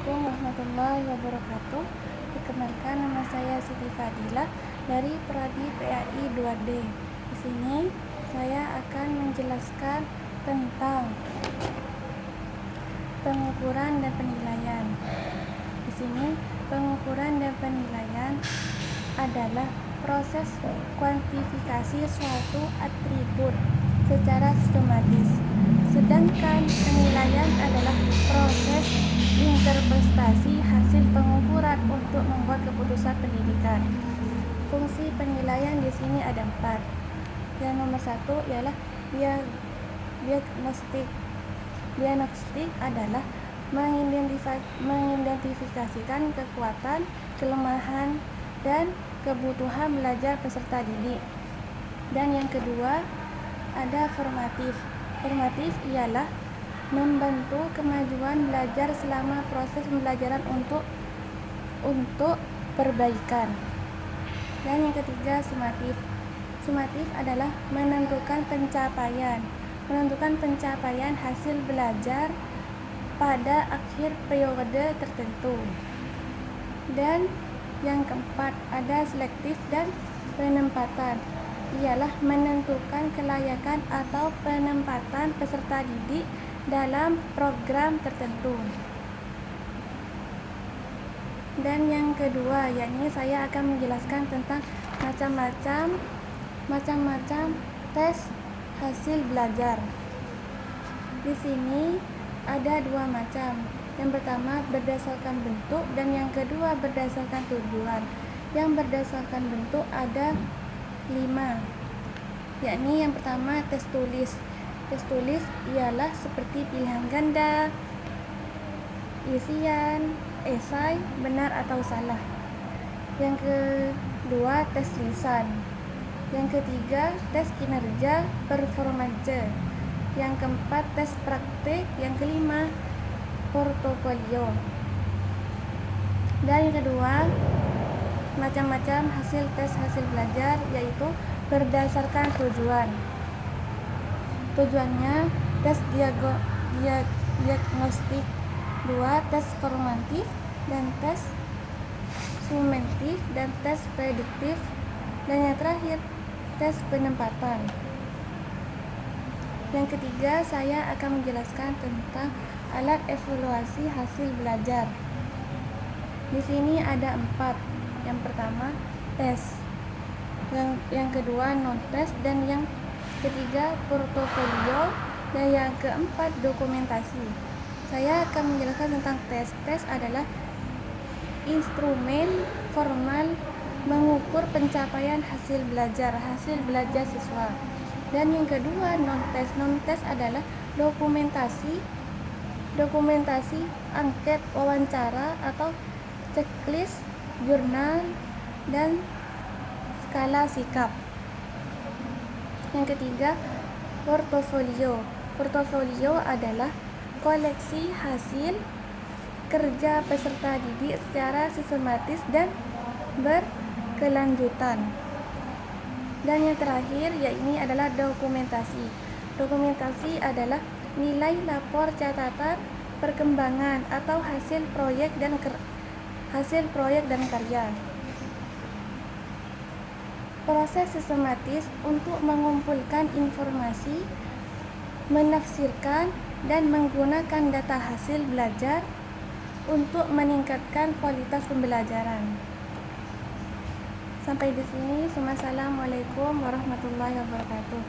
Assalamualaikum warahmatullahi wabarakatuh. Perkenalkan, nama saya Siti Fadilah dari Prodi PAI 2D. Di sini saya akan menjelaskan tentang pengukuran dan penilaian. Di sini pengukuran dan penilaian adalah proses kuantifikasi suatu atribut secara sistematis. Sedangkan penilaian adalah proses interpretasi hasil pengukuran untuk membuat keputusan pendidikan. Fungsi penilaian di sini ada 4. Yang nomor 1 ialah diagnostik. Diagnostik adalah mengidentifikasikan kekuatan, kelemahan, dan kebutuhan belajar peserta didik. Dan yang kedua ada formatif. Formatif ialah membantu kemajuan belajar selama proses pembelajaran untuk perbaikan. Dan yang ketiga sumatif. Sumatif adalah menentukan pencapaian hasil belajar pada akhir periode tertentu. Dan yang keempat ada selektif dan penempatan, ialah menentukan kelayakan atau penempatan peserta didik dalam program tertentu. Dan yang kedua, yakni saya akan menjelaskan tentang macam-macam tes hasil belajar. Di sini ada 2 macam. Yang pertama berdasarkan bentuk dan yang kedua berdasarkan tujuan. Yang berdasarkan bentuk ada 5, yakni yang pertama tes tulis. Tes tulis ialah seperti pilihan ganda, isian, esai, benar atau salah. Yang kedua tes lisan. Yang ketiga tes kinerja performance. Yang keempat tes praktik. Yang kelima portofolio. Dan yang kedua macam-macam tes hasil belajar, yaitu berdasarkan tujuan. Tujuannya tes diagnostik, 2 tes formatif dan tes sumatif dan tes prediktif, dan yang terakhir tes penempatan. Yang ketiga saya akan menjelaskan tentang alat evaluasi hasil belajar. Di sini ada 4. Yang pertama tes, yang kedua non tes, dan yang ketiga portofolio, dan yang keempat dokumentasi. Saya akan menjelaskan tentang tes. Tes adalah instrumen formal mengukur pencapaian hasil belajar siswa. Dan yang kedua non tes. Non tes adalah dokumentasi angket, wawancara atau checklist, jurnal, dan skala sikap. Yang ketiga portofolio. Portofolio adalah koleksi hasil kerja peserta didik secara sistematis dan berkelanjutan. Dan yang terakhir yakni adalah dokumentasi. Dokumentasi adalah nilai lapor catatan perkembangan atau hasil proyek dan karya. Proses sistematis untuk mengumpulkan informasi, menafsirkan, dan menggunakan data hasil belajar untuk meningkatkan kualitas pembelajaran. Sampai di sini. Assalamualaikum warahmatullahi wabarakatuh.